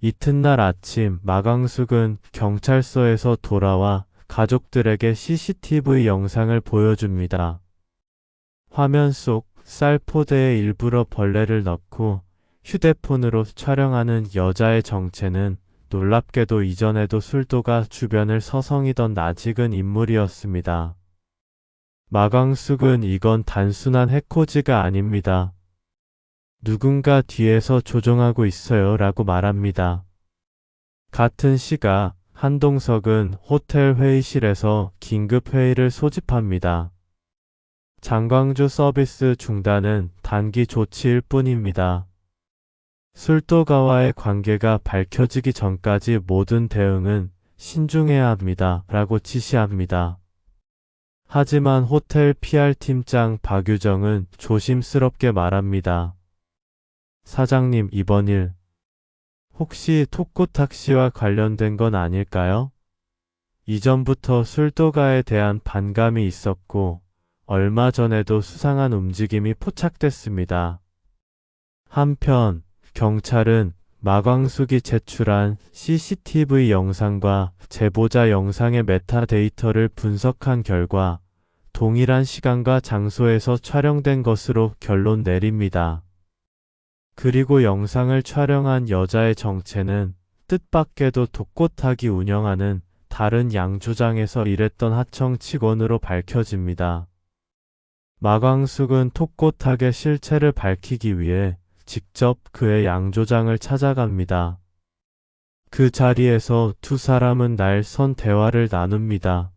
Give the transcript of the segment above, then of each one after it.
이튿날 아침 마광숙은 경찰서에서 돌아와 가족들에게 CCTV 영상을 보여줍니다. 화면 속 쌀포대에 일부러 벌레를 넣고 휴대폰으로 촬영하는 여자의 정체는 놀랍게도 이전에도 술도가 주변을 서성이던 낯익은 인물이었습니다. 마광숙은 이건 단순한 해코지가 아닙니다. 누군가 뒤에서 조종하고 있어요 라고 말합니다. 같은 시각 한동석은 호텔 회의실에서 긴급 회의를 소집합니다. 장광주 서비스 중단은 단기 조치일 뿐입니다. 술도가와의 관계가 밝혀지기 전까지 모든 대응은 신중해야 합니다 라고 지시합니다. 하지만 호텔 PR팀장 박유정은 조심스럽게 말합니다. 사장님, 이번 일 혹시 토코탁 씨와 관련된 건 아닐까요? 이전부터 술도가에 대한 반감이 있었고 얼마 전에도 수상한 움직임이 포착됐습니다. 한편 경찰은 마광숙이 제출한 CCTV 영상과 제보자 영상의 메타데이터를 분석한 결과 동일한 시간과 장소에서 촬영된 것으로 결론 내립니다. 그리고 영상을 촬영한 여자의 정체는 뜻밖에도 독고탁이 운영하는 다른 양조장에서 일했던 하청 직원으로 밝혀집니다. 마광숙은 독고탁의 실체를 밝히기 위해 직접 그의 양조장을 찾아갑니다. 그 자리에서 두 사람은 날선 대화를 나눕니다.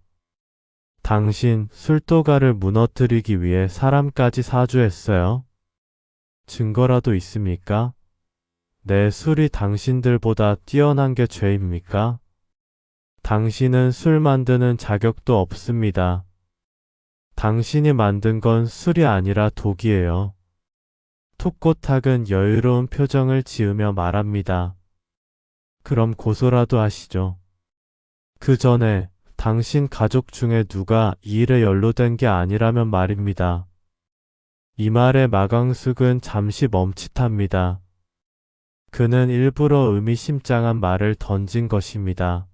당신 술도가를 무너뜨리기 위해 사람까지 사주했어요? 증거라도 있습니까? 내 술이 당신들보다 뛰어난 게 죄입니까? 당신은 술 만드는 자격도 없습니다. 당신이 만든 건 술이 아니라 독이에요. 톡고탁은 여유로운 표정을 지으며 말합니다. 그럼 고소라도 하시죠. 그 전에 당신 가족 중에 누가 이 일에 연루된 게 아니라면 말입니다. 이 말에 마광숙은 잠시 멈칫합니다. 그는 일부러 의미심장한 말을 던진 것입니다.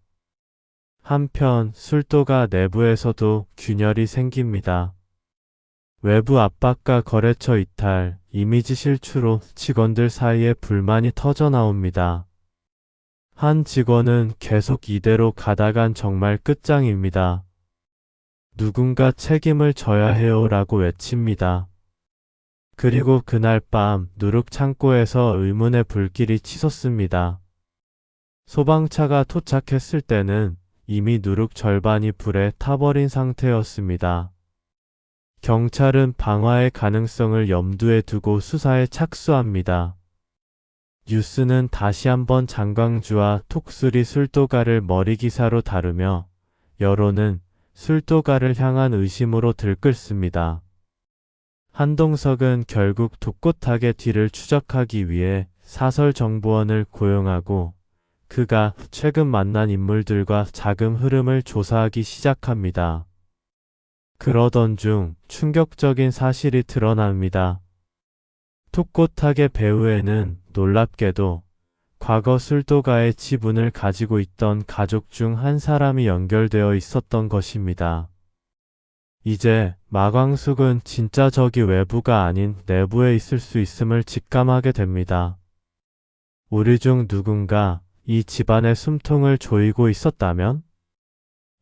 한편 술도가 내부에서도 균열이 생깁니다. 외부 압박과 거래처 이탈, 이미지 실추로 직원들 사이에 불만이 터져나옵니다. 한 직원은 계속 이대로 가다간 정말 끝장입니다. 누군가 책임을 져야 해요 라고 외칩니다. 그리고 그날 밤 누룩 창고에서 의문의 불길이 치솟습니다. 소방차가 도착했을 때는 이미 누룩 절반이 불에 타버린 상태였습니다. 경찰은 방화의 가능성을 염두에 두고 수사에 착수합니다. 뉴스는 다시 한번 장광주와 톡수리 술도가를 머리기사로 다루며 여론은 술도가를 향한 의심으로 들끓습니다. 한동석은 결국 독고탁의 뒤를 추적하기 위해 사설정보원을 고용하고 그가 최근 만난 인물들과 자금 흐름을 조사하기 시작합니다. 그러던 중 충격적인 사실이 드러납니다. 독고탁의 배후에는 놀랍게도 과거 술도가의 지분을 가지고 있던 가족 중 한 사람이 연결되어 있었던 것입니다. 이제 마광숙은 진짜 적이 외부가 아닌 내부에 있을 수 있음을 직감하게 됩니다. 우리 중 누군가 이 집안의 숨통을 조이고 있었다면?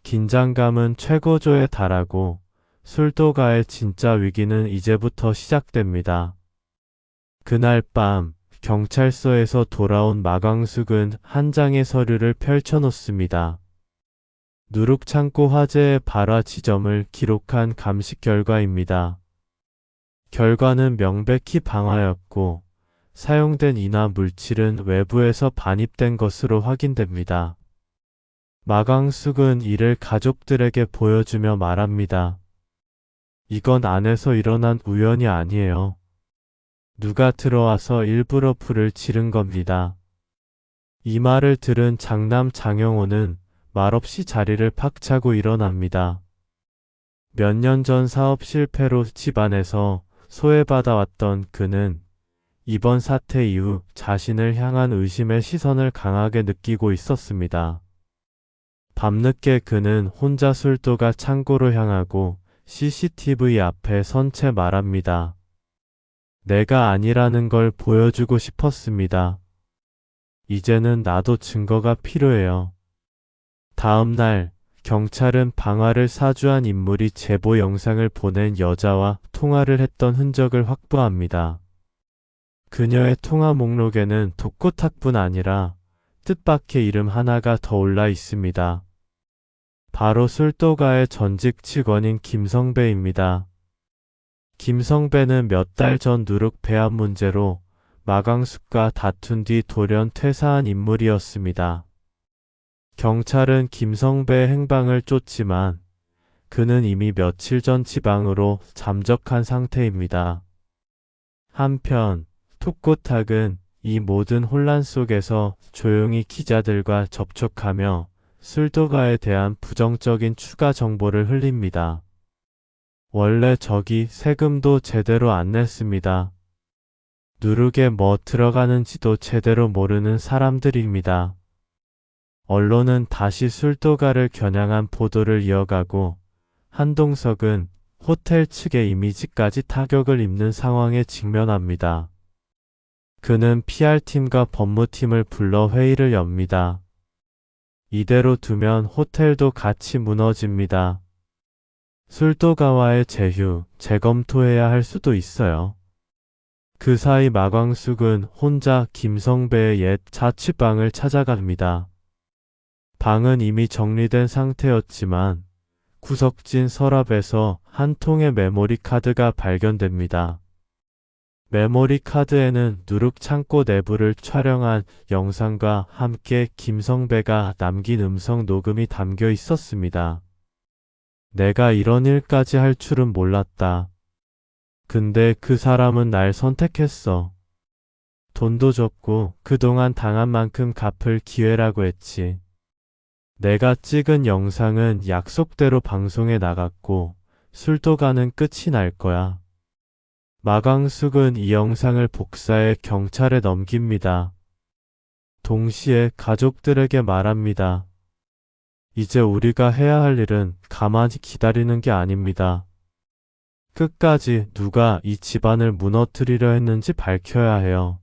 긴장감은 최고조에 달하고 술도가의 진짜 위기는 이제부터 시작됩니다. 그날 밤 경찰서에서 돌아온 마광숙은 한 장의 서류를 펼쳐놓습니다. 누룩창고 화재의 발화 지점을 기록한 감식 결과입니다. 결과는 명백히 방화였고 사용된 인화 물질은 외부에서 반입된 것으로 확인됩니다. 마광숙은 이를 가족들에게 보여주며 말합니다. 이건 안에서 일어난 우연이 아니에요. 누가 들어와서 일부러 불을 지른 겁니다. 이 말을 들은 장남 장영호는 말없이 자리를 팍 차고 일어납니다. 몇 년 전 사업 실패로 집안에서 소외받아왔던 그는 이번 사태 이후 자신을 향한 의심의 시선을 강하게 느끼고 있었습니다. 밤늦게 그는 혼자 술도가 창고로 향하고 CCTV 앞에 선 채 말합니다. 내가 아니라는 걸 보여주고 싶었습니다. 이제는 나도 증거가 필요해요. 다음 날 경찰은 방화를 사주한 인물이 제보 영상을 보낸 여자와 통화를 했던 흔적을 확보합니다. 그녀의 통화 목록에는 독고탁뿐 아니라 뜻밖의 이름 하나가 더 올라 있습니다. 바로 술도가의 전직 직원인 김성배입니다. 김성배는 몇 달 전 누룩 배합 문제로 마광숙과 다툰 뒤 돌연 퇴사한 인물이었습니다. 경찰은 김성배의 행방을 쫓지만 그는 이미 며칠 전 지방으로 잠적한 상태입니다. 한편 톡고탁은 이 모든 혼란 속에서 조용히 기자들과 접촉하며 술도가에 대한 부정적인 추가 정보를 흘립니다. 원래 저기 세금도 제대로 안 냈습니다. 누룩에 뭐 들어가는지도 제대로 모르는 사람들입니다. 언론은 다시 술도가를 겨냥한 보도를 이어가고 한동석은 호텔 측의 이미지까지 타격을 입는 상황에 직면합니다. 그는 PR팀과 법무팀을 불러 회의를 엽니다. 이대로 두면 호텔도 같이 무너집니다. 술도가와의 제휴, 재검토해야 할 수도 있어요. 그 사이 마광숙은 혼자 김성배의 옛 자취방을 찾아갑니다. 방은 이미 정리된 상태였지만 구석진 서랍에서 한 통의 메모리 카드가 발견됩니다. 메모리 카드에는 누룩 창고 내부를 촬영한 영상과 함께 김성배가 남긴 음성 녹음이 담겨 있었습니다. 내가 이런 일까지 할 줄은 몰랐다. 근데 그 사람은 날 선택했어. 돈도 줬고 그동안 당한 만큼 갚을 기회라고 했지. 내가 찍은 영상은 약속대로 방송에 나갔고 술도가는 끝이 날 거야. 마광숙은 이 영상을 복사해 경찰에 넘깁니다. 동시에 가족들에게 말합니다. 이제 우리가 해야 할 일은 가만히 기다리는 게 아닙니다. 끝까지 누가 이 집안을 무너뜨리려 했는지 밝혀야 해요.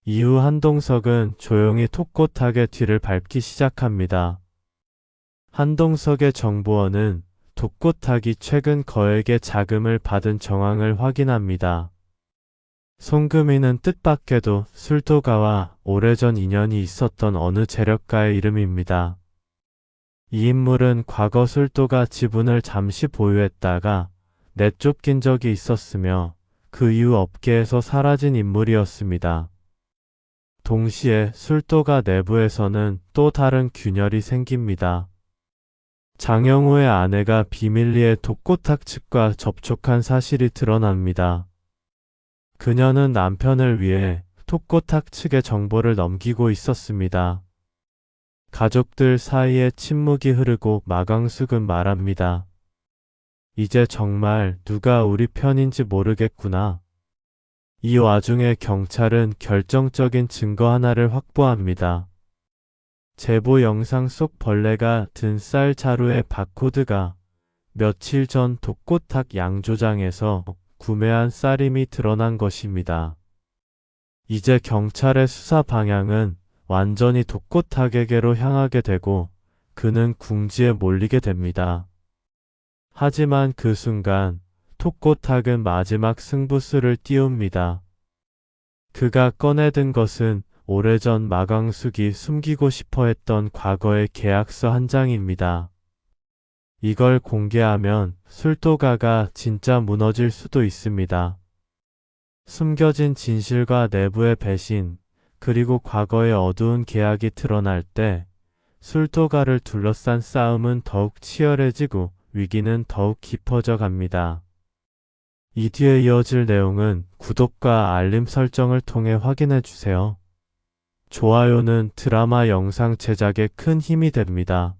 이후 한동석은 조용히 톡고탁의 뒤를 밟기 시작합니다. 한동석의 정보원은 독고탁이 최근 거액의 자금을 받은 정황을 확인합니다. 송금이는 뜻밖에도 술도가와 오래전 인연이 있었던 어느 재력가의 이름입니다. 이 인물은 과거 술도가 지분을 잠시 보유했다가 내쫓긴 적이 있었으며 그 이후 업계에서 사라진 인물이었습니다. 동시에 술도가 내부에서는 또 다른 균열이 생깁니다. 장영우의 아내가 비밀리에 독고탁 측과 접촉한 사실이 드러납니다. 그녀는 남편을 위해 독고탁 측에 정보를 넘기고 있었습니다. 가족들 사이에 침묵이 흐르고 마광숙은 말합니다. 이제 정말 누가 우리 편인지 모르겠구나. 이 와중에 경찰은 결정적인 증거 하나를 확보합니다. 제보 영상 속 벌레가 든 쌀 자루의 바코드가 며칠 전 독고탁 양조장에서 구매한 쌀임이 드러난 것입니다. 이제 경찰의 수사 방향은 완전히 독고탁에게로 향하게 되고 그는 궁지에 몰리게 됩니다. 하지만 그 순간 독고탁은 마지막 승부수를 띄웁니다. 그가 꺼내든 것은 오래전 마광숙이 숨기고 싶어 했던 과거의 계약서 한 장입니다. 이걸 공개하면 술도가가 진짜 무너질 수도 있습니다. 숨겨진 진실과 내부의 배신, 그리고 과거의 어두운 계약이 드러날 때 술도가를 둘러싼 싸움은 더욱 치열해지고 위기는 더욱 깊어져 갑니다. 이 뒤에 이어질 내용은 구독과 알림 설정을 통해 확인해 주세요. 좋아요는 드라마 영상 제작에 큰 힘이 됩니다.